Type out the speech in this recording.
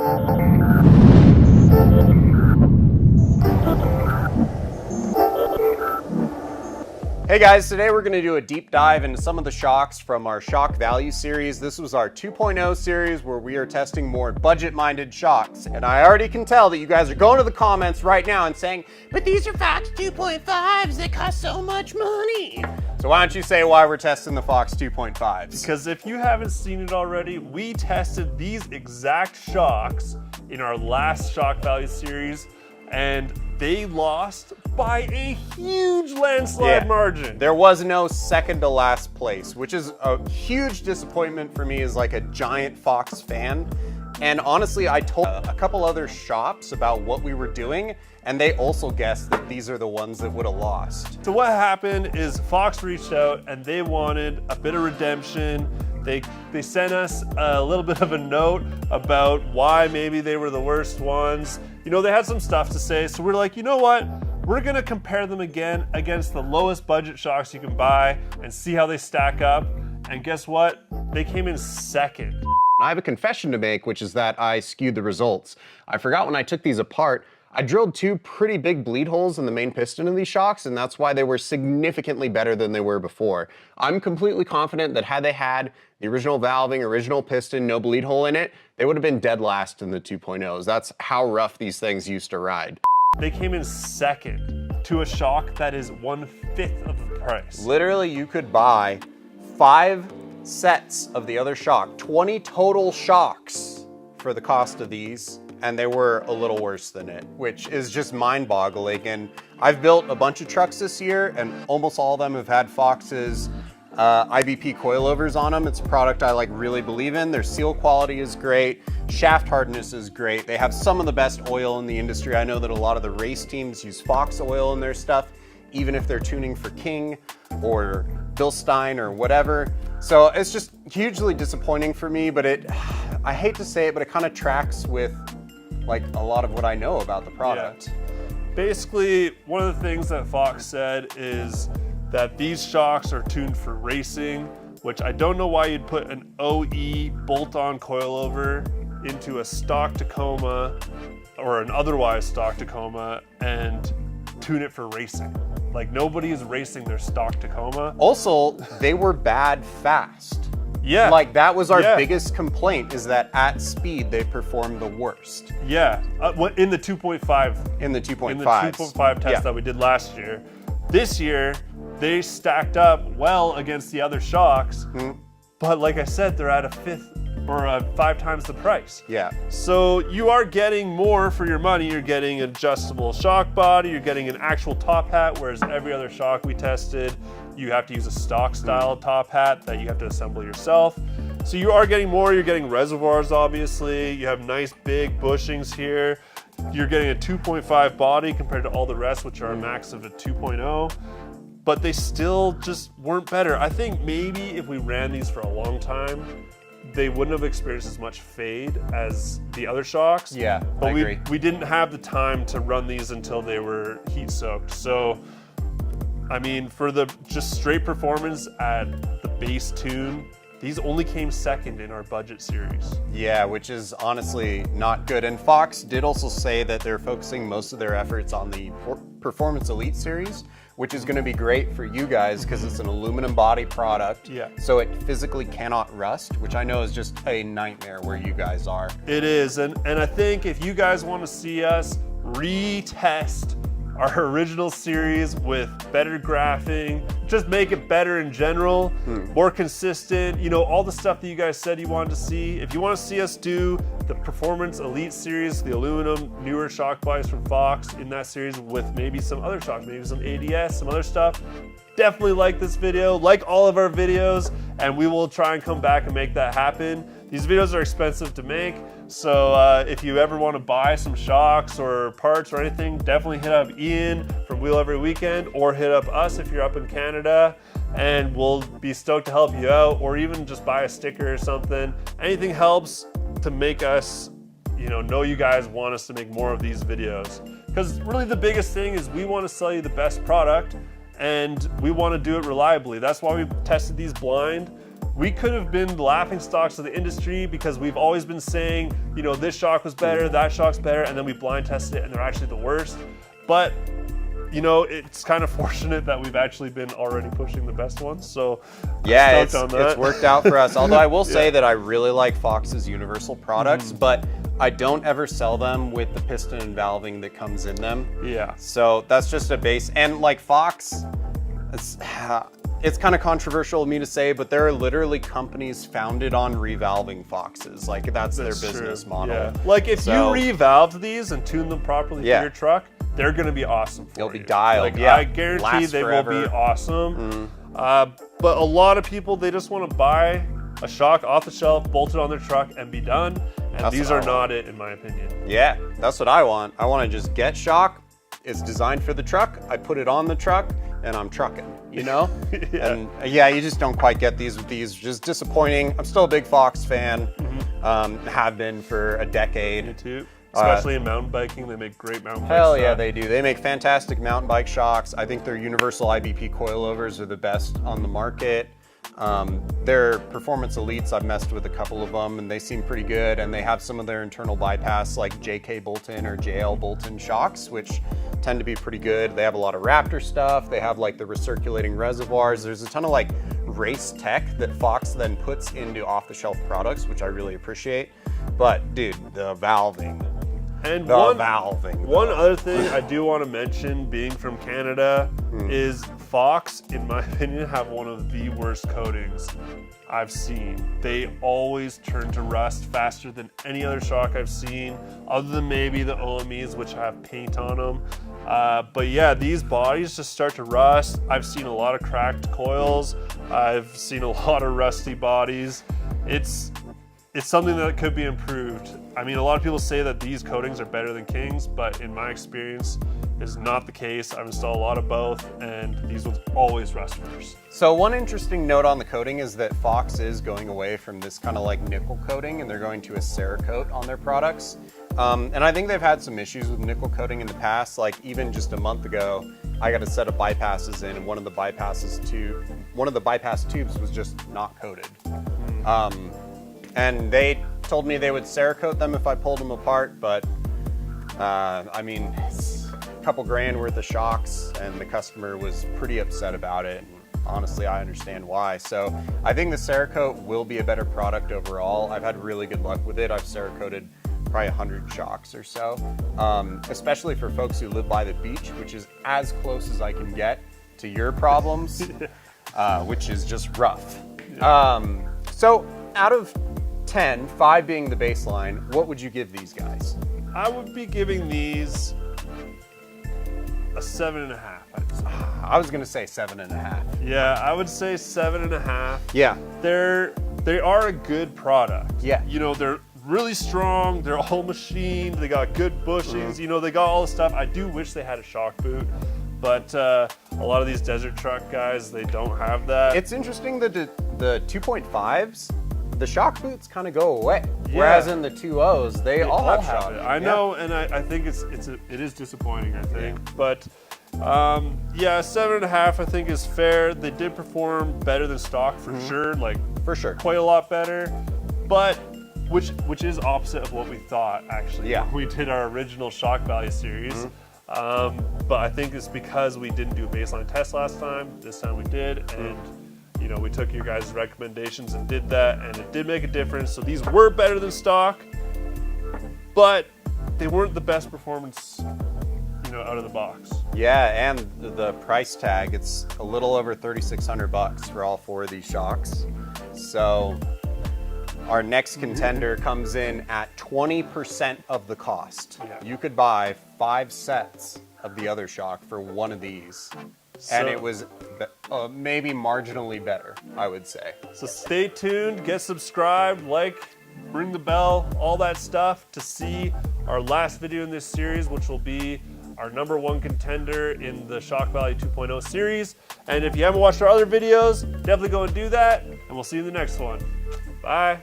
Hey guys, today we're going to do a deep dive into some of the shocks from our shock value series. This was our 2.0 series where we are testing more budget-minded shocks. And I already can tell that you guys are going to the comments right now and saying, but these are Fox 2.5s, they cost so much money. So why don't you say why we're testing the Fox 2.5s? Because if you haven't seen it already, we tested these exact shocks in our last shock value series, and they lost by a huge landslide margin. There was no second to last place, which is a huge disappointment for me as like a giant Fox fan. And honestly, I told a couple other shops about what we were doing, and they also guessed that these are the ones that would have lost. So what happened is Fox reached out and they wanted a bit of redemption. They sent us a little bit of a note about why maybe they were the worst ones. You know, they had some stuff to say, so we're like, you know what? We're gonna compare them again against the lowest budget shocks you can buy and see how they stack up. And guess what? They came in second. I have a confession to make, which is that I skewed the results. I forgot when I took these apart, I drilled two pretty big bleed holes in the main piston of these shocks, and that's why they were significantly better than they were before. I'm completely confident that had they had the original valving, original piston, no bleed hole in it, they would have been dead last in the 2.0s. That's how rough these things used to ride. They came in second to a shock that is 1/5 of the price. Literally, you could buy 5 sets of the other shock, 20 total shocks for the cost of these, and they were a little worse than it, which is just mind-boggling. And I've built a bunch of trucks this year, and almost all of them have had Fox's IBP coilovers on them. It's a product I really believe in. Their seal quality is great. Shaft hardness is great. They have some of the best oil in the industry. I know that a lot of the race teams use Fox oil in their stuff, even if they're tuning for King or Bilstein or whatever. So it's just hugely disappointing for me, but I hate to say it, but it kind of tracks with a lot of what I know about the product. Yeah. Basically, one of the things that Fox said is that these shocks are tuned for racing, which I don't know why you'd put an OE bolt-on coilover into a stock Tacoma or an otherwise stock Tacoma and tune it for racing. Nobody is racing their stock Tacoma. Also, they were bad fast. Yeah. That was our biggest complaint, is that at speed they performed the worst. Yeah, in the 2.5. In the 2.5. In the 2.5 test that we did last year. This year, they stacked up well against the other shocks, but like I said, they're at a 5th or 5 times the price. Yeah. So you are getting more for your money. You're getting an adjustable shock body, you're getting an actual top hat, whereas every other shock we tested, you have to use a stock style top hat that you have to assemble yourself. So you are getting more. You're getting reservoirs, obviously. You have nice big bushings here. You're getting a 2.5 body compared to all the rest, which are a max of a 2.0. But they still just weren't better. I think maybe if we ran these for a long time, they wouldn't have experienced as much fade as the other shocks. Yeah, but I agree. We didn't have the time to run these until they were heat soaked. So, I mean, for the just straight performance at the base tune, these only came second in our budget series. Yeah, which is honestly not good. And Fox did also say that they're focusing most of their efforts on the Performance Elite series, which is going to be great for you guys because it's an aluminum body product. Yeah. So it physically cannot rust, which I know is just a nightmare where you guys are. It is, and I think if you guys want to see us retest our original series with better graphing, just make it better in general, more consistent, all the stuff that you guys said you wanted to see. If you want to see us do the Performance Elite series, the aluminum newer shock bodies from Fox in that series with maybe some other shocks, maybe some ADS, some other stuff, definitely like this video, like all of our videos, and we will try and come back and make that happen. These videos are expensive to make, so if you ever want to buy some shocks or parts or anything, definitely hit up Ian from Wheel Every Weekend, or hit up us if you're up in Canada, and we'll be stoked to help you out, or even just buy a sticker or something. Anything helps to make us, know you guys want us to make more of these videos. Because really the biggest thing is we want to sell you the best product, and we want to do it reliably. That's why we tested these blind. we could have been the laughing stocks of the industry because we've always been saying, you know, this shock was better, that shock's better, and then we blind tested it and they're actually the worst. But you know, it's kind of fortunate that we've actually been already pushing the best ones. So yeah, I'm stoked on that. It's worked out for us. Although I will say that I really like Fox's universal products, but I don't ever sell them with the piston and valving that comes in them. Yeah. So that's just a base. And like Fox, it's kind of controversial of me to say, but there are literally companies founded on revalving Foxes. Like that's their business true. model. Yeah. Like if you revalved these and tuned them properly for your truck, they're going to be awesome for They'll be you. dialed. Like, I guarantee Last they forever. will be awesome. But a lot of people, they just want to buy a shock off the shelf, bolt it on their truck, and be done. And That's these what are I not want. it, in my opinion. Yeah, that's what I want. I want to just get shock. It's designed for the truck. I put it on the truck, and I'm trucking. You know? And yeah, you just don't quite get these with these. Just disappointing. I'm still a big Fox fan. Have been for a decade. Me too. Especially in mountain biking, they make great mountain bikes. Hell yeah, they do. They make fantastic mountain bike shocks. I think their universal IBP coilovers are the best on the market. Their Performance Elites, I've messed with a couple of them, and they seem pretty good. And they have some of their internal bypass, like JK Bolton or JL Bolton shocks, which tend to be pretty good. They have a lot of Raptor stuff. They have like the recirculating reservoirs. There's a ton of like race tech that Fox then puts into off-the-shelf products, which I really appreciate. But dude, the valving. And The one valving. One other thing I do want to mention, being from Canada, is Fox, in my opinion, have one of the worst coatings I've seen. They always turn to rust faster than any other shock I've seen, other than maybe the OMEs, which have paint on them. But yeah, these bodies just start to rust. I've seen a lot of cracked coils. I've seen a lot of rusty bodies. It's something that could be improved. I mean, a lot of people say that these coatings are better than King's, but in my experience, is not the case. I've installed a lot of both, and these ones always rust first. So one interesting note on the coating is that Fox is going away from this kind of like nickel coating, and they're going to a Cerakote on their products. And I think they've had some issues with nickel coating in the past. Like even just a month ago, I got a set of bypasses in, and one of the bypass tubes was just not coated. And they told me they would Cerakote them if I pulled them apart, but I mean, it's a couple grand worth of shocks, and the customer was pretty upset about it. And honestly, I understand why. So I think the Cerakote will be a better product overall. I've had really good luck with it. I've Cerakoted probably 100 shocks or so, especially for folks who live by the beach, which is as close as I can get to your problems, which is just rough. So out of 10, 5 being the baseline, what would you give these guys? I would be giving these a 7.5. I'd say. I was gonna say 7.5. Yeah, I would say 7.5. Yeah. They are a good product. Yeah. You know, they're really strong. They're all machined. They got good bushings. You know, they got all the stuff. I do wish they had a shock boot, but a lot of these desert truck guys, they don't have that. It's interesting that the 2.5s, the shock boots kind of go away. Whereas in the 2.0s, they all have shock. I know, and I think it is disappointing, I think. But yeah, 7.5 I think is fair. They did perform better than stock for sure, like For sure. quite a lot better. But which is opposite of what we thought actually. Yeah. When we did our original Shock Value series. But I think it's because we didn't do a baseline test last time. This time we did, and you know, we took your guys' recommendations and did that, and it did make a difference. So these were better than stock, but they weren't the best performance, you know, out of the box. Yeah, and the price tag, it's a little over $3,600 for all 4 of these shocks. So our next contender comes in at 20% of the cost. Yeah. You could buy 5 sets of the other shock for one of these. And it was maybe marginally better, I would say. So stay tuned, get subscribed, like, ring the bell, all that stuff to see our last video in this series, which will be our #1 contender in the Shock Value 2.0 series. And if you haven't watched our other videos, definitely go and do that, and we'll see you in the next one. Bye.